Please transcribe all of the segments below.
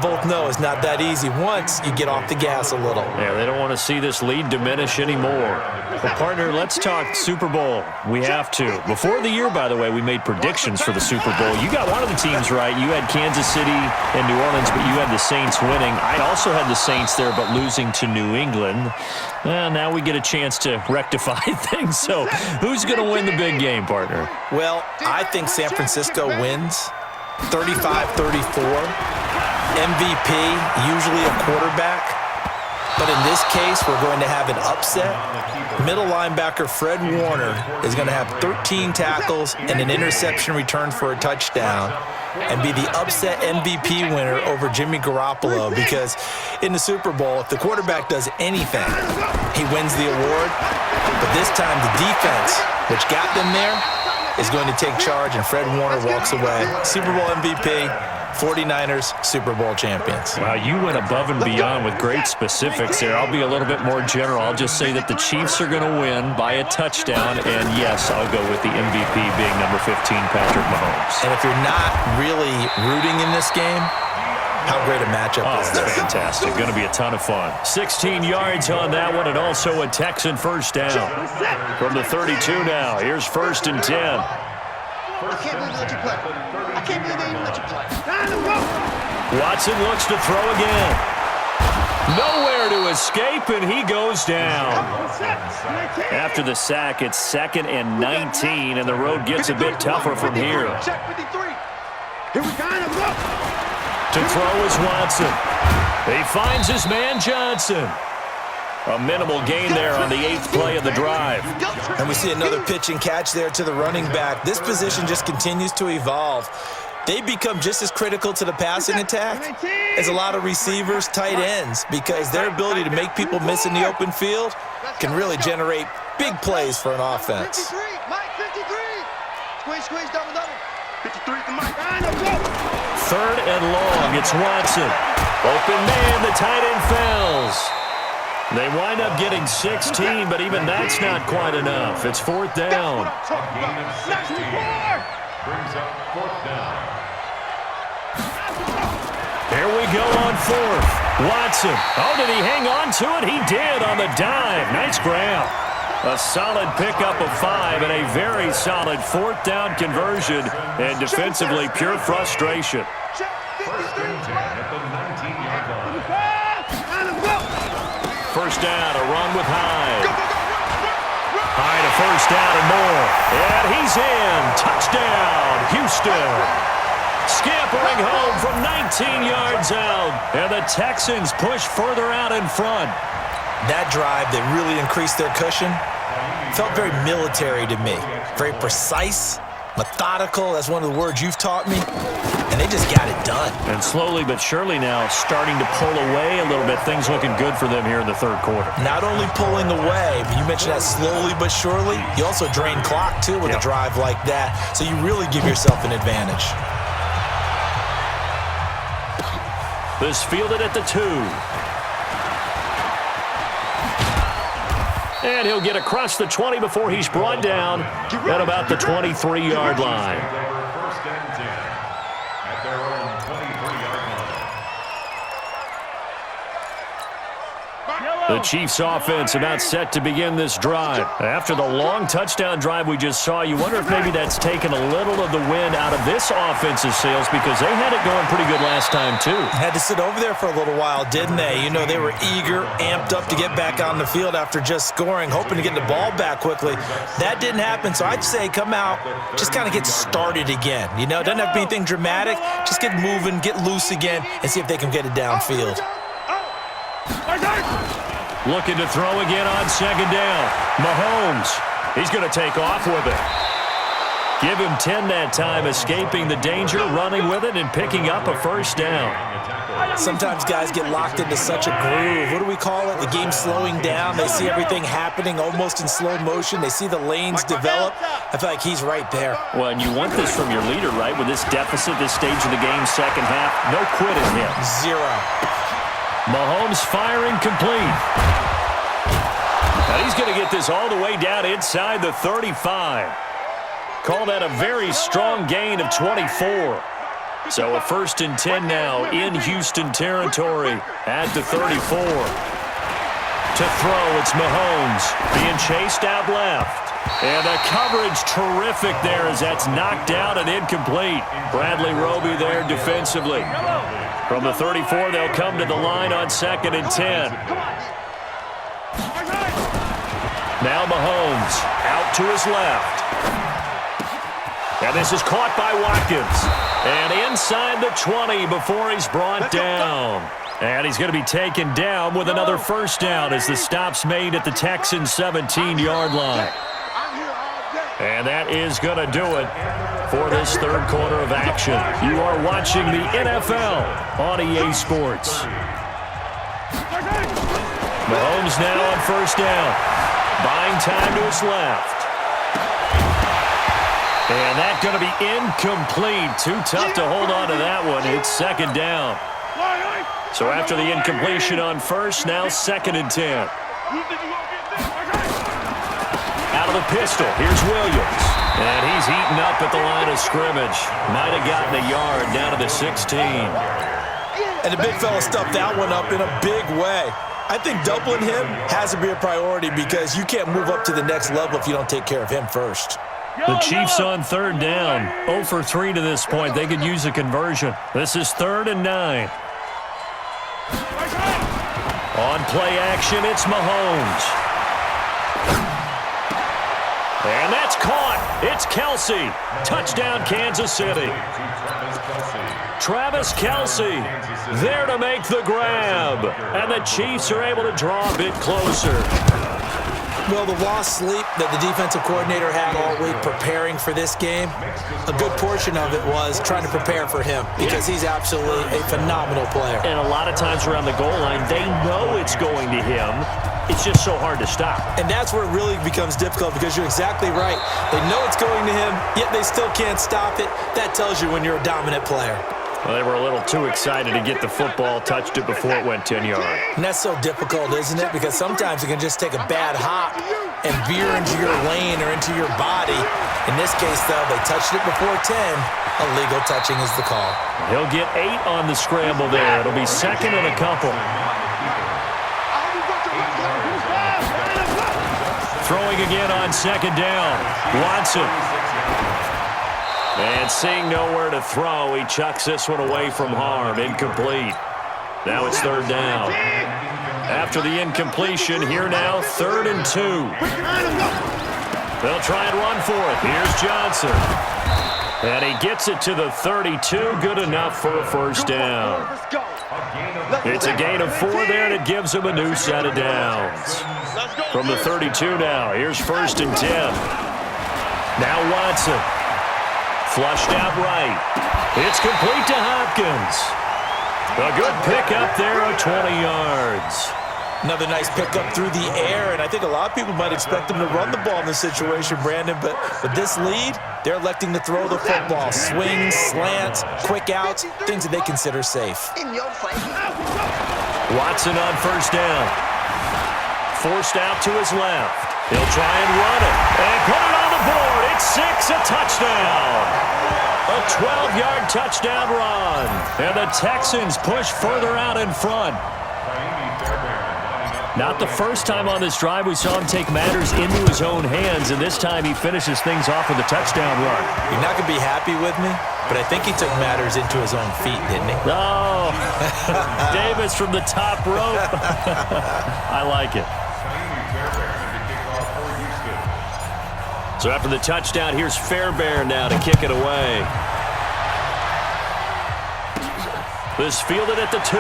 both know it's not that easy once you get off the gas a little. Yeah, they don't want to see this lead diminish anymore. Well, partner, let's talk Super Bowl. We have to. Before the year, by the way, we made predictions for the Super Bowl. You got one of the teams right. You had Kansas City and New Orleans, but you had the Saints winning. I also had the Saints there, but losing to New England. Well, now we get a chance to rectify things. So who's going to win the big game, partner? Well, I think San Francisco wins 35-34. MVP, usually a quarterback. But in this case, we're going to have an upset. Middle linebacker Fred Warner is going to have 13 tackles and an interception return for a touchdown and be the upset MVP winner over Jimmy Garoppolo, because in the Super Bowl, if the quarterback does anything, he wins the award. But this time, the defense, which got them there, is going to take charge, and Fred Warner walks away. Super Bowl MVP, 49ers Super Bowl champions. Wow, you went above and beyond with great specifics there. I'll be a little bit more general. I'll just say that the Chiefs are going to win by a touchdown, and yes, I'll go with the MVP being number 15, Patrick Mahomes. And if you're not really rooting in this game, how great a matchup is this? It's fantastic. Going to be a ton of fun. 16 yards on that one, and also a Texan first down. From the 32 now, here's 1st and 10. I can't believe they let you play. I can't believe they even let you play. Watson looks to throw again. Nowhere to escape, and he goes down. After the sack, it's 2nd and 19, and the road gets a bit tougher from here. To throw is Watson. He finds his man Johnson. A minimal gain there on the 8th play of the drive. And we see another pitch and catch there to the running back. This position just continues to evolve. They become just as critical to the passing attack as a lot of receivers, tight ends, because their ability to make people miss in the open field can really generate big plays for an offense. 53, Mike, 53. Squeeze, double. 53 to Mike. 3rd and long, it's Watson. Open man, the tight end fells. They wind up getting 16, but even that's not quite enough. It's 4th down. Here we go on 4th. Watson. Oh, did he hang on to it? He did on the dive. Nice grab. A solid pickup of 5 and a very solid 4th down conversion. And defensively, pure frustration. 1st and 10 at the 19-yard line. First down, a run with Hyde. Hyde, a first down and more. And he's in. Touchdown, Houston. Scampering home from 19 yards out. And the Texans push further out in front. That drive that really increased their cushion felt very military to me. Very precise, methodical. That's one of the words you've taught me. And they just got it done. And slowly but surely now starting to pull away a little bit. Things looking good for them here in the 3rd quarter. Not only pulling away, but you mentioned that slowly but surely. You also drain clock, too, with a drive like that. So you really give yourself an advantage. This fielded at the 2. And he'll get across the 20 before he's brought down at about the 23-yard line. The Chiefs offense about set to begin this drive. After the long touchdown drive we just saw, you wonder if maybe that's taken a little of the wind out of this offensive sails, because they had it going pretty good last time too. Had to sit over there for a little while, didn't they? You know, they were eager, amped up to get back on the field after just scoring, hoping to get the ball back quickly. That didn't happen, so I'd say come out, just kind of get started again. You know, it doesn't have to be anything dramatic. Just get moving, get loose again, and see if they can get it downfield. Looking to throw again on 2nd down. Mahomes, he's going to take off with it. Give him 10 that time, escaping the danger, running with it, and picking up a first down. Sometimes guys get locked into such a groove. What do we call it? The game slowing down. They see everything happening almost in slow motion. They see the lanes develop. I feel like he's right there. Well, and you want this from your leader, right? With this deficit, this stage of the game, second half, no quitting him. 0. Mahomes firing complete. Now he's going to get this all the way down inside the 35. Call that a very strong gain of 24. So a 1st and 10 now in Houston territory at the 34. To throw, it's Mahomes being chased out left. And the coverage terrific there as that's knocked down and incomplete. Bradley Roby there defensively. From the 34, they'll come to the line on 2nd and 10. Now Mahomes out to his left. And this is caught by Watkins. And inside the 20 before he's brought down. And he's going to be taken down with another 1st down as the stop's made at the Texans' 17-yard line. And that is going to do it for this 3rd quarter of action. You are watching the NFL on EA Sports. Mahomes now on 1st down. Buying time to his left. And that's going to be incomplete. Too tough to hold on to that one. It's 2nd down. So after the incompletion on 1st, now 2nd and 10. Out of the pistol, here's Williams. And he's eaten up at the line of scrimmage. Might have gotten a yard down to the 16. And the big fella stuffed that one up in a big way. I think doubling him has to be a priority because you can't move up to the next level if you don't take care of him first. The Chiefs on 3rd down. 0 for 3 to this point. They could use a conversion. This is 3rd and 9. On play action, it's Mahomes. And that's caught. It's Kelce. Touchdown, Kansas City. Travis Kelce there to make the grab. And the Chiefs are able to draw a bit closer. Well, the lost sleep that the defensive coordinator had all week preparing for this game, a good portion of it was trying to prepare for him because he's absolutely a phenomenal player. And a lot of times around the goal line, they know it's going to him. It's just so hard to stop. And that's where it really becomes difficult because you're exactly right. They know it's going to him, yet they still can't stop it. That tells you when you're a dominant player. Well, they were a little too excited to get the football, touched it before it went 10 yards. And that's so difficult, isn't it? Because sometimes it can just take a bad hop and veer into your lane or into your body. In this case, though, they touched it before 10. Illegal touching is the call. He'll get 8 on the scramble there. It'll be 2nd and a couple. Throwing again on 2nd down. Watson. And seeing nowhere to throw, he chucks this one away from harm. Incomplete. Now it's 3rd down. After the incompletion, here now, 3rd and 2. They'll try and run for it. Here's Johnson. And he gets it to the 32. Good enough for a 1st down. It's a gain of 4 there, and it gives him a new set of downs. From the 32 now, here's 1st and 10. Now Watson. Flushed out right. It's complete to Hopkins. A good pickup there of 20 yards. Another nice pickup through the air, and I think a lot of people might expect him to run the ball in this situation, Brandon, but with this lead, they're electing to throw the football. Swings, slants, quick outs, things that they consider safe. Watson on 1st down. Forced out to his left. He'll try and run it. And put it on the board. It's 6, a touchdown. A 12-yard touchdown run. And the Texans push further out in front. Not the first time on this drive we saw him take matters into his own hands, and this time he finishes things off with a touchdown run. You're not going to be happy with me, but I think he took matters into his own feet, didn't he? Oh, Davis from the top rope. I like it. So after the touchdown, here's Fairbairn now to kick it away. This fielded at the 2.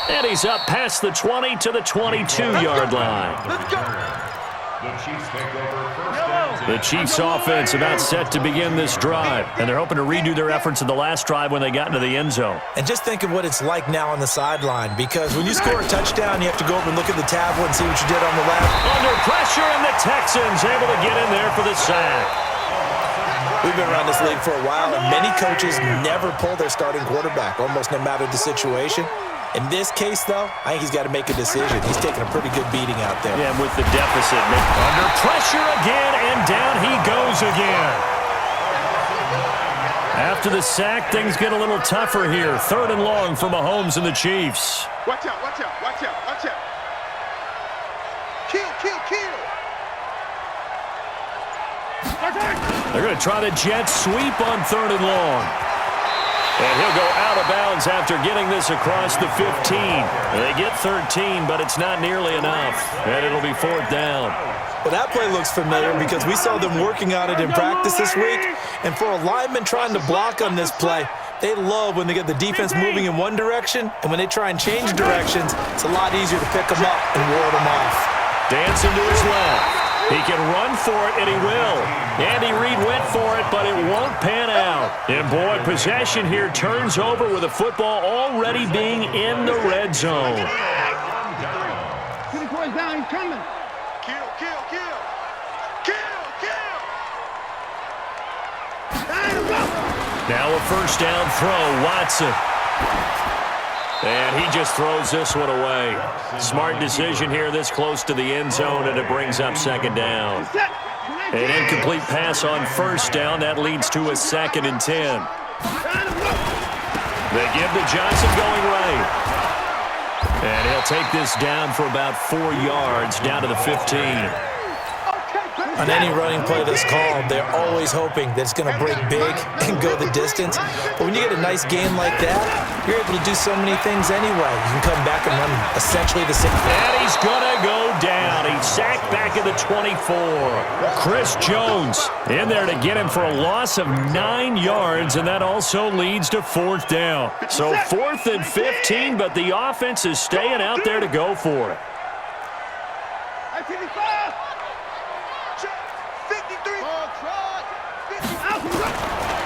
And he's up past the 20 to the 22-yard line. The Chiefs offense about set to begin this drive, and they're hoping to redo their efforts in the last drive when they got into the end zone. And just think of what it's like now on the sideline, because when you score a touchdown, you have to go over and look at the tablet and see what you did on the left. Under pressure, and the Texans able to get in there for the sack. We've been around this league for a while, and many coaches never pull their starting quarterback, almost no matter the situation. In this case, though, I think he's got to make a decision. He's taking a pretty good beating out there. Yeah, with the deficit. Under pressure again, and down he goes again. After the sack, things get a little tougher here. 3rd and long for Mahomes and the Chiefs. Watch out, watch out, watch out, watch out. Kill, kill, kill. They're going to try the jet sweep on 3rd and long. And he'll go out of bounds after getting this across the 15. They get 13, but it's not nearly enough. And it'll be 4th down. Well, that play looks familiar because we saw them working on it in practice this week. And for a lineman trying to block on this play, they love when they get the defense moving in one direction. And when they try and change directions, it's a lot easier to pick them up and ward them off. Dancing to his left. He can run for it, and he will. Andy Reid went for it, but it won't pan out. And, boy, possession here turns over with the football already being in the red zone. Down, he's coming. Kill, kill, kill. Kill, kill. Now a 1st down throw, Watson. And he just throws this one away. Smart decision here this close to the end zone, and it brings up 2nd down. An incomplete pass on 1st down. That leads to a 2nd and 10. They give to Johnson going right. And he'll take this down for about 4 yards, down to the 15. On any running play that's called, they're always hoping that it's going to break big and go the distance. But when you get a nice game like that, you're able to do so many things anyway. You can come back and run essentially the same. And he's going to go down. He's sacked back at the 24. Chris Jones in there to get him for a loss of 9 yards, and that also leads to 4th down. So 4th and 15, but the offense is staying out there to go for it.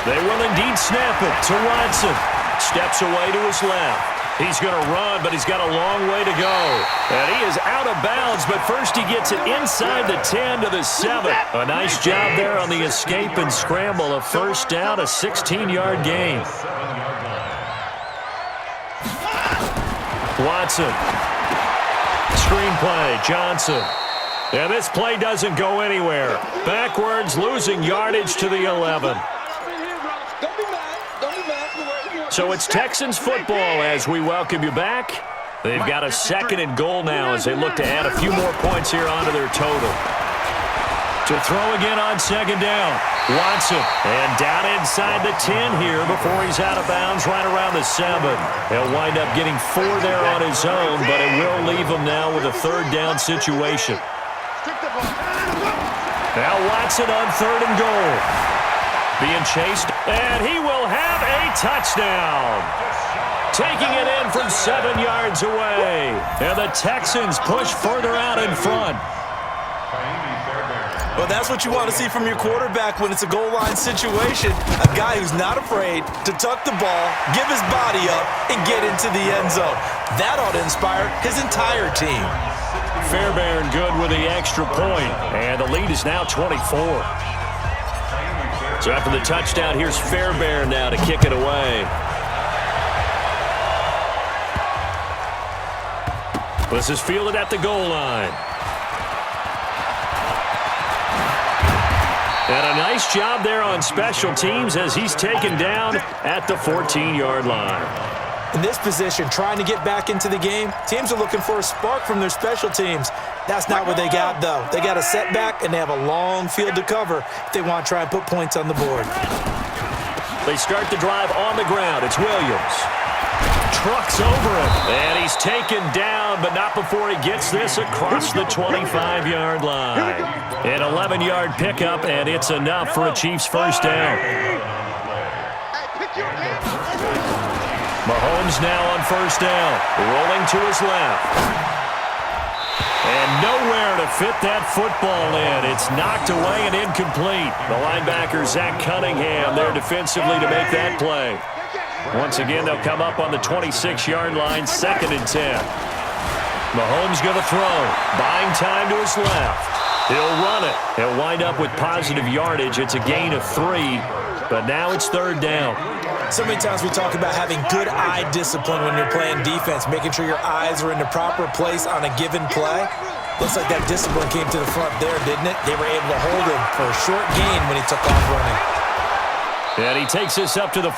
They will indeed snap it to Watson. Steps away to his left. He's going to run, but he's got a long way to go. And he is out of bounds, but first he gets it inside the 10 to the 7. A nice job there on the escape and scramble. A 1st down, a 16-yard gain. Watson. Screenplay, Johnson. And this play doesn't go anywhere. Backwards, losing yardage to the 11. So it's Texans football as we welcome you back. They've got a 2nd and goal now as they look to add a few more points here onto their total. To throw again on 2nd down. Watson. And down inside the 10 here before he's out of bounds right around the 7. He'll wind up getting 4 there on his own, but it will leave him now with a 3rd down situation. Now Watson on 3rd and goal. Being chased, and he will have a touchdown. Taking it in from 7 yards away. And the Texans push further out in front. Well, that's what you want to see from your quarterback when it's a goal line situation. A guy who's not afraid to tuck the ball, give his body up, and get into the end zone. That ought to inspire his entire team. Fairbairn good with the extra point, and the lead is now 24. So after the touchdown, here's Fairbairn now to kick it away. This is fielded at the goal line. And a nice job there on special teams as he's taken down at the 14-yard line. In this position, trying to get back into the game, teams are looking for a spark from their special teams. That's not what they got, though. They got a setback, and they have a long field to cover if they want to try and put points on the board. They start the drive on the ground. It's Williams. Trucks over him, and he's taken down, but not before he gets this across the 25-yard line. An 11-yard pickup, and it's enough for a Chiefs 1st down. Mahomes now on 1st down, rolling to his left. And nowhere to fit that football in. It's knocked away and incomplete. The linebacker, Zach Cunningham, there defensively to make that play. Once again, they'll come up on the 26-yard line, 2nd and 10. Mahomes going to throw, buying time to his left. He'll run it. He'll wind up with positive yardage. It's a gain of 3, but now it's 3rd down. So many times we talk about having good eye discipline when you're playing defense, making sure your eyes are in the proper place on a given play. Looks like that discipline came to the front there, didn't it? They were able to hold him for a short gain when he took off running. And he takes us up to the